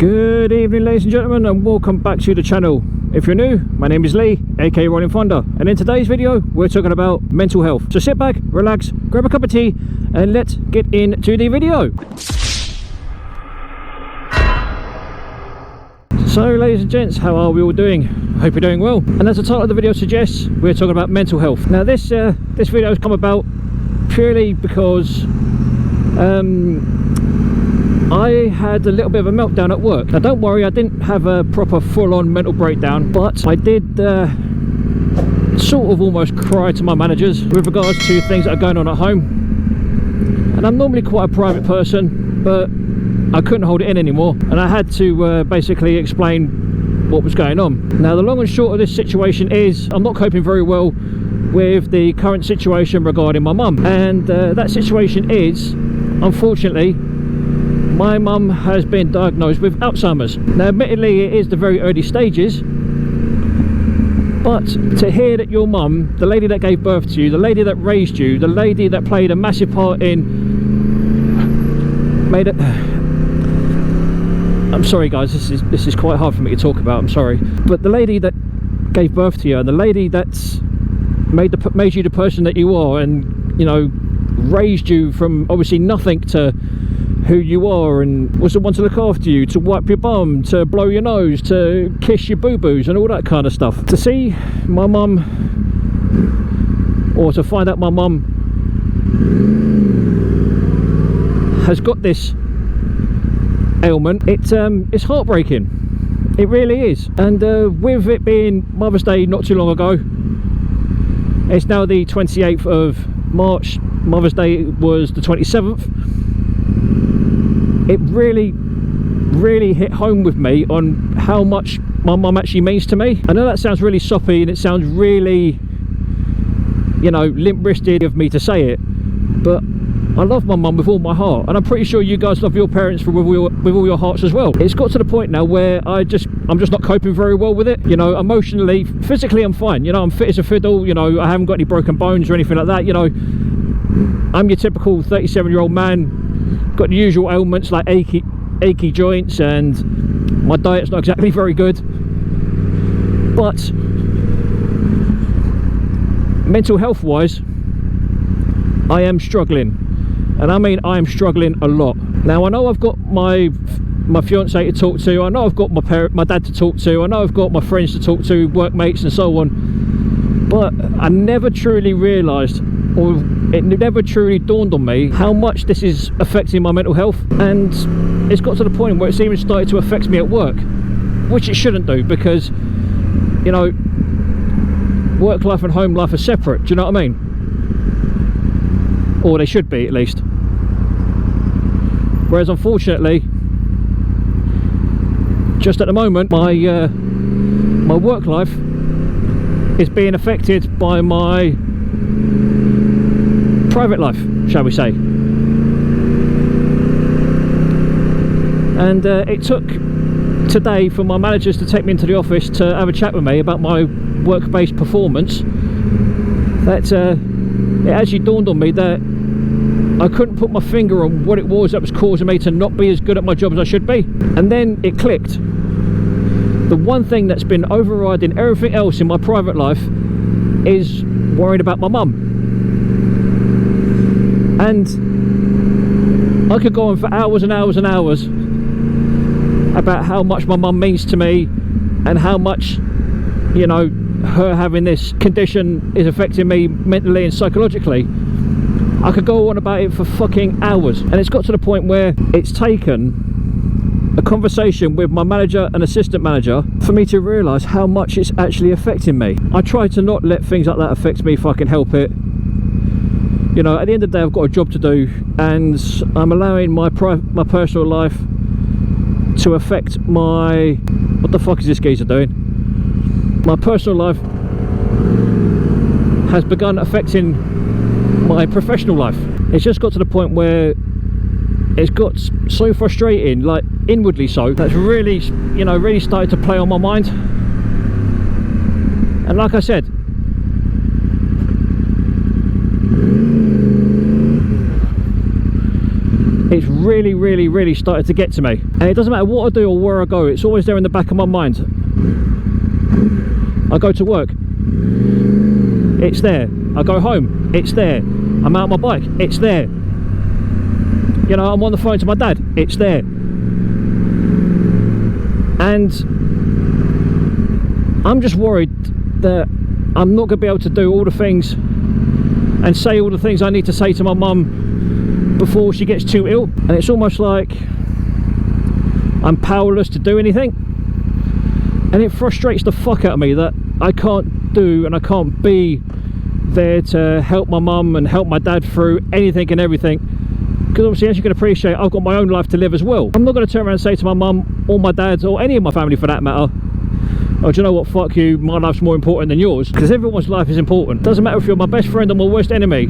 Good evening, ladies and gentlemen, and welcome back to the channel. If you're new, my name is Lee, aka Rollin Thunder, and in today's video we're talking about mental health. So sit back, relax, grab a cup of tea, and let's get into the video. So ladies and gents, how are we all doing? Hope you're doing well. And as the title of the video suggests, we're talking about mental health. Now this video has come about purely because I had a little bit of a meltdown at work. Now don't worry, I didn't have a proper full-on mental breakdown, but I did sort of almost cry to my managers with regards to things that are going on at home. And I'm normally quite a private person, but I couldn't hold it in anymore, and I had to basically explain what was going on. Now the long and short of this situation is I'm not coping very well with the current situation regarding my mum, and that situation is, unfortunately, my mum has been diagnosed with Alzheimer's. Now admittedly it is the very early stages, but to hear that your mum, the lady that gave birth to you, the lady that raised you, the lady that played a massive part in I'm sorry guys, this is quite hard for me to talk about, I'm sorry, but the lady that gave birth to you and the lady that's made you the person that you are, and you know, raised you from obviously nothing to who you are, and was the one to look after you, to wipe your bum, to blow your nose, to kiss your boo-boos and all that kind of stuff. To see my mum, or to find out my mum has got this ailment, it's heartbreaking. It really is. And with it being Mother's Day not too long ago, it's now the 28th of March, Mother's Day was the 27th. It really hit home with me on how much my mum actually means to me. I know that sounds really soppy and it sounds really, you know, limp-wristed of me to say it, but I love my mum with all my heart, and I'm pretty sure you guys love your parents with all your hearts as well. It's got to the point now where I'm just not coping very well with it. You know, emotionally, physically I'm fine. You know, I'm fit as a fiddle. You know, I haven't got any broken bones or anything like that. You know, I'm your typical 37-year-old man. Got the usual ailments like achy joints, and my diet's not exactly very good. But mental health wise, I am struggling, and I mean I am struggling a lot. Now I know I've got my fiance to talk to, I know I've got my dad to talk to, I know I've got my friends to talk to, workmates and so on, but I never truly realised, or it never truly dawned on me how much this is affecting my mental health. And it's got to the point where it's even started to affect me at work, which it shouldn't do, because you know, work life and home life are separate. Do you know what I mean? Or they should be, at least. Whereas unfortunately, just at the moment, my my work life is being affected by my private life, shall we say. And it took today for my managers to take me into the office to have a chat with me about my work-based performance, that it actually dawned on me that I couldn't put my finger on what it was that was causing me to not be as good at my job as I should be. And then it clicked. The one thing that's been overriding everything else in my private life is worrying about my mum. And I could go on for hours and hours and hours about how much my mum means to me, and how much, you know, her having this condition is affecting me mentally and psychologically. I could go on about it for fucking hours, and it's got to the point where it's taken a conversation with my manager and assistant manager for me to realise how much it's actually affecting me. I try to not let things like that affect me if I can help it. You know, at the end of the day I've got a job to do, and I'm allowing my personal life to affect my... What the fuck is this geezer doing? My personal life has begun affecting my professional life. It's just got to the point where it's got so frustrating, like inwardly so, that's really, you know, really started to play on my mind. And like I said, it's really, really, really started to get to me. And it doesn't matter what I do or where I go, it's always there in the back of my mind. I go to work, it's there. I go home, it's there. I'm out on my bike, it's there. You know, I'm on the phone to my dad, it's there. And I'm just worried that I'm not going to be able to do all the things and say all the things I need to say to my mum before she gets too ill. And it's almost like I'm powerless to do anything. And it frustrates the fuck out of me that I can't do and I can't be there to help my mum and help my dad through anything and everything. Because obviously, as you can appreciate, I've got my own life to live as well. I'm not going to turn around and say to my mum or my dad or any of my family for that matter, oh, do you know what, fuck you, my life's more important than yours. Because everyone's life is important. Doesn't matter if you're my best friend or my worst enemy.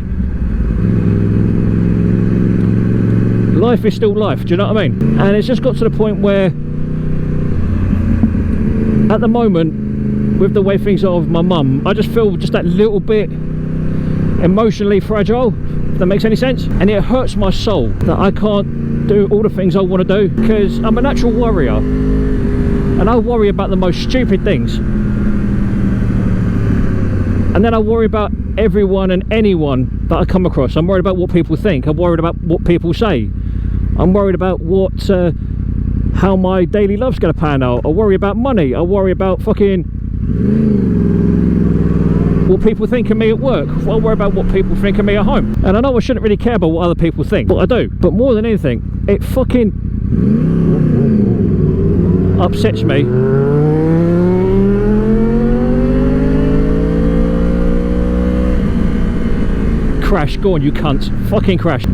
Life is still life, do you know what I mean? And it's just got to the point where, at the moment, with the way things are with my mum, I just feel just that little bit emotionally fragile, if that makes any sense. And it hurts my soul that I can't do all the things I want to do, because I'm a natural worrier. And I worry about the most stupid things. And then I worry about everyone and anyone that I come across. I'm worried about what people think. I'm worried about what people say. I'm worried about how my daily life's going to pan out. I worry about money. I worry about fucking what people think of me at work. I worry about what people think of me at home. And I know I shouldn't really care about what other people think, but I do. But more than anything, it fucking upsets me crash, go on you cunt, fucking crash.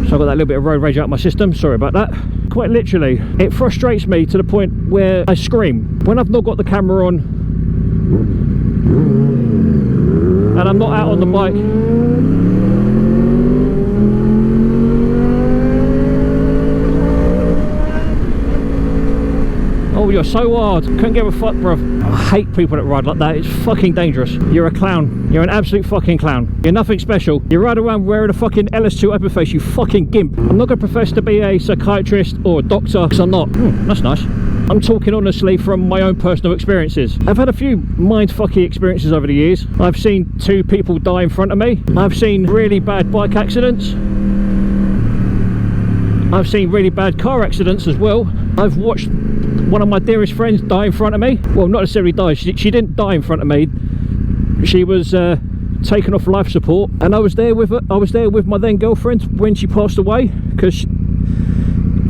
So I've got that little bit of road rage out of my system, sorry about that. Quite literally, it frustrates me to the point where I scream. When I've not got the camera on and I'm not out on the bike, oh, you're so hard, couldn't give a fuck, bruv. I hate people that ride like that, it's fucking dangerous. You're a clown, you're an absolute fucking clown. You're nothing special. You ride around wearing a fucking LS2 open face, you fucking gimp. I'm not going to profess to be a psychiatrist or a doctor, because I'm not. That's nice. I'm talking honestly from my own personal experiences. I've had a few mind-fucky experiences over the years. I've seen 2 people die in front of me. I've seen really bad bike accidents. I've seen really bad car accidents as well. I've watched one of my dearest friends die in front of me. Well, not necessarily die, she didn't die in front of me. She was taken off life support, and I was there with her. I was there with my then girlfriend when she passed away, because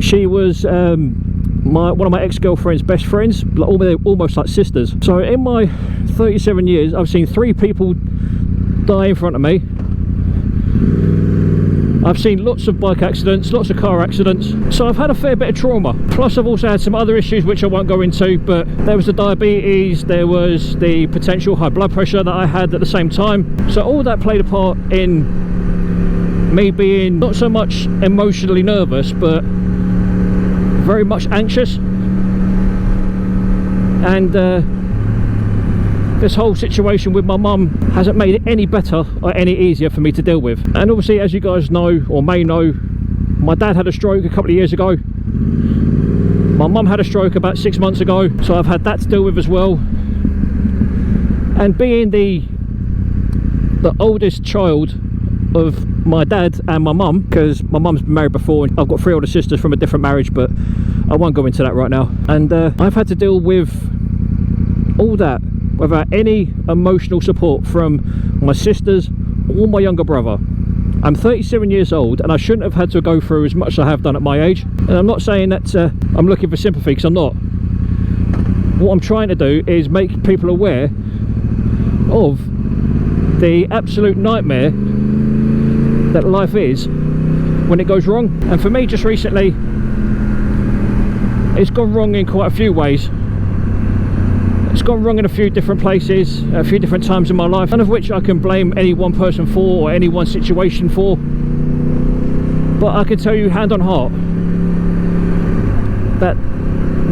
she was one of my ex-girlfriend's best friends, almost like sisters. So in my 37 years, I've seen 3 people die in front of me. I've seen lots of bike accidents, lots of car accidents, so I've had a fair bit of trauma. Plus I've also had some other issues which I won't go into, but there was the diabetes, there was the potential high blood pressure that I had at the same time. So all that played a part in me being not so much emotionally nervous, but very much anxious. And this whole situation with my mum hasn't made it any better or any easier for me to deal with. And obviously, as you guys know or may know, my dad had a stroke a couple of years ago. My mum had a stroke about 6 months ago, so I've had that to deal with as well. And being the oldest child of my dad and my mum, because my mum's been married before and I've got 3 older sisters from a different marriage, but I won't go into that right now. And I've had to deal with all that without any emotional support from my sisters or my younger brother. I'm 37 years old and I shouldn't have had to go through as much as I have done at my age. And I'm not saying that I'm looking for sympathy, because I'm not. What I'm trying to do is make people aware of the absolute nightmare that life is when it goes wrong. And for me, just recently, it's gone wrong in quite a few ways. It's gone wrong in a few different places, a few different times in my life, none of which I can blame any one person for or any one situation for. But I can tell you hand on heart that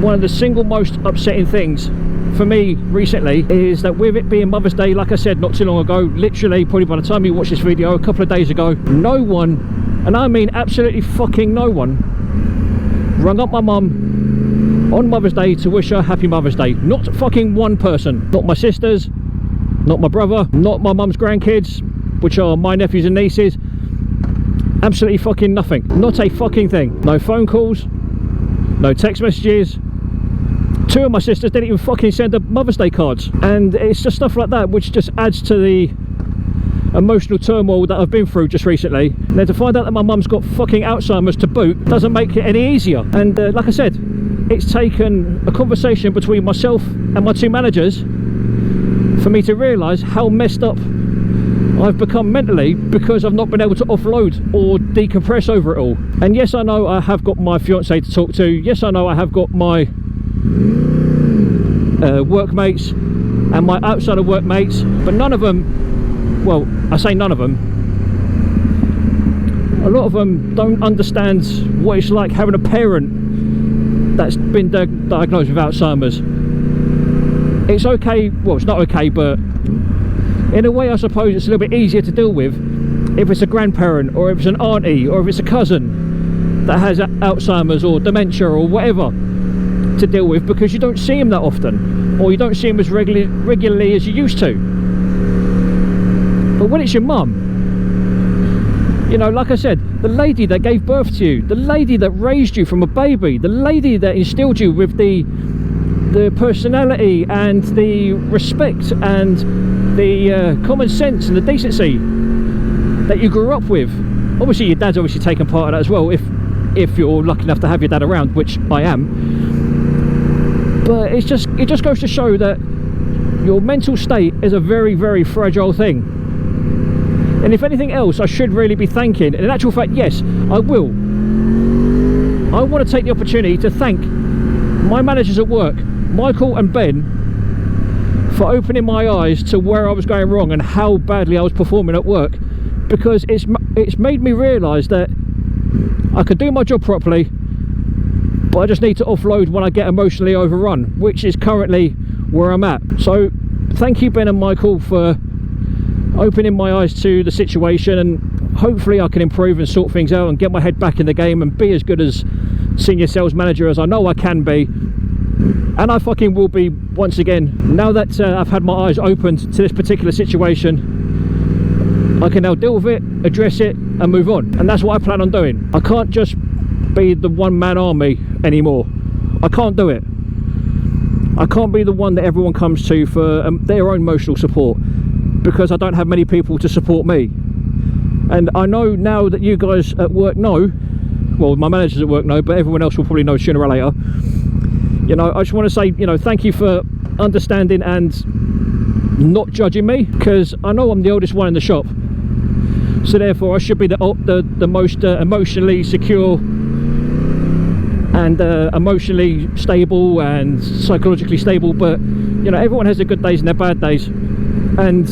one of the single most upsetting things for me recently is that, with it being Mother's Day, like I said not too long ago, literally probably by the time you watch this video, a couple of days ago, no one, and I mean absolutely fucking no one, rung up my mum on Mother's Day to wish her happy Mother's Day. Not fucking one person. Not my sisters, not my brother, not my mum's grandkids, which are my nephews and nieces. Absolutely fucking nothing. Not a fucking thing. No phone calls, no text messages. Two of my sisters didn't even fucking send her Mother's Day cards. And it's just stuff like that which just adds to the emotional turmoil that I've been through just recently. And then to find out that my mum's got fucking Alzheimer's to boot doesn't make it any easier. And like I said, it's taken a conversation between myself and my two managers for me to realise how messed up I've become mentally, because I've not been able to offload or decompress over it all. And yes, I know I have got my fiance to talk to. Yes, I know I have got my workmates and my outside of workmates, but none of them, well, I say none of them, a lot of them don't understand what it's like having a parent that's been diagnosed with Alzheimer's. It's okay, well, it's not okay, but in a way I suppose it's a little bit easier to deal with if it's a grandparent, or if it's an auntie, or if it's a cousin that has Alzheimer's or dementia or whatever to deal with, because you don't see them that often, or you don't see them as regularly as you used to. But when it's your mum, you know, like I said, the lady that gave birth to you, the lady that raised you from a baby, the lady that instilled you with the personality and the respect and the common sense and the decency that you grew up with. Obviously your dad's obviously taken part of that as well, if you're lucky enough to have your dad around, which I am. But it just goes to show that your mental state is a very, very fragile thing. And if anything else, I should really be thanking, and in actual fact, yes, I will. I want to take the opportunity to thank my managers at work, Michael and Ben, for opening my eyes to where I was going wrong and how badly I was performing at work, because it's made me realise that I can do my job properly, but I just need to offload when I get emotionally overrun, which is currently where I'm at. So thank you, Ben and Michael, for opening my eyes to the situation, and hopefully I can improve and sort things out and get my head back in the game and be as good as senior sales manager as I know I can be. And I fucking will be once again. Now that I've had my eyes opened to this particular situation, I can now deal with it, address it and move on. And that's what I plan on doing. I can't just be the one-man army anymore. I can't do it. I can't be the one that everyone comes to for their own emotional support, because I don't have many people to support me. And I know now that you guys at work know, well, my managers at work know, but everyone else will probably know sooner or later. You know, I just want to say, you know, thank you for understanding and not judging me, because I know I'm the oldest one in the shop, so therefore I should be the most emotionally secure and emotionally stable and psychologically stable. But you know, everyone has their good days and their bad days, and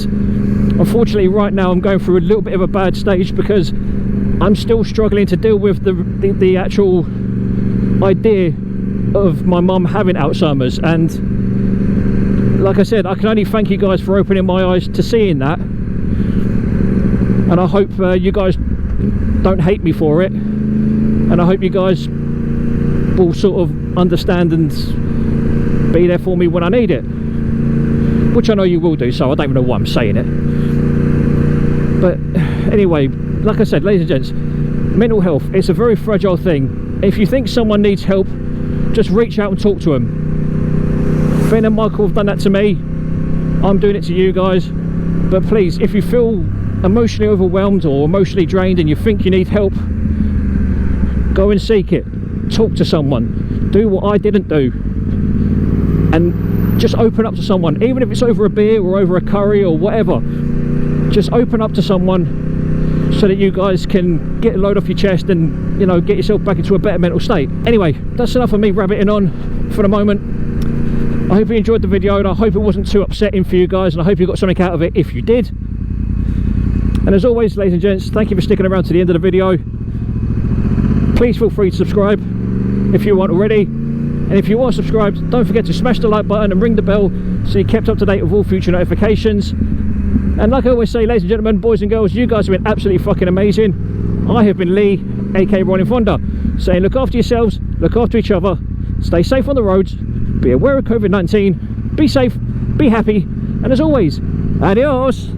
unfortunately right now I'm going through a little bit of a bad stage, because I'm still struggling to deal with the actual idea of my mum having Alzheimer's. And like I said, I can only thank you guys for opening my eyes to seeing that, and I hope you guys don't hate me for it, and I hope you guys will sort of understand and be there for me when I need it, which I know you will do, so I don't even know why I'm saying it. But anyway, like I said, ladies and gents, mental health, it's a very fragile thing. If you think someone needs help, just reach out and talk to them. Ben and Michael have done that to me, I'm doing it to you guys. But please, if you feel emotionally overwhelmed or emotionally drained and you think you need help, go and seek it. Talk to someone. Do what I didn't do, and just open up to someone, even if it's over a beer or over a curry or whatever. Just open up to someone so that you guys can get a load off your chest and, you know, get yourself back into a better mental state. Anyway, that's enough of me rabbiting on for the moment. I hope you enjoyed the video, and I hope it wasn't too upsetting for you guys, and I hope you got something out of it if you did. And as always, ladies and gents, thank you for sticking around to the end of the video. Please feel free to subscribe if you aren't already, and if you are subscribed, don't forget to smash the like button and ring the bell so you're kept up to date with all future notifications. And like I always say, ladies and gentlemen, boys and girls, you guys have been absolutely fucking amazing. I have been Lee, aka Rollin Thunder, saying look after yourselves, look after each other, stay safe on the roads, be aware of COVID-19, be safe, be happy, and as always, adios.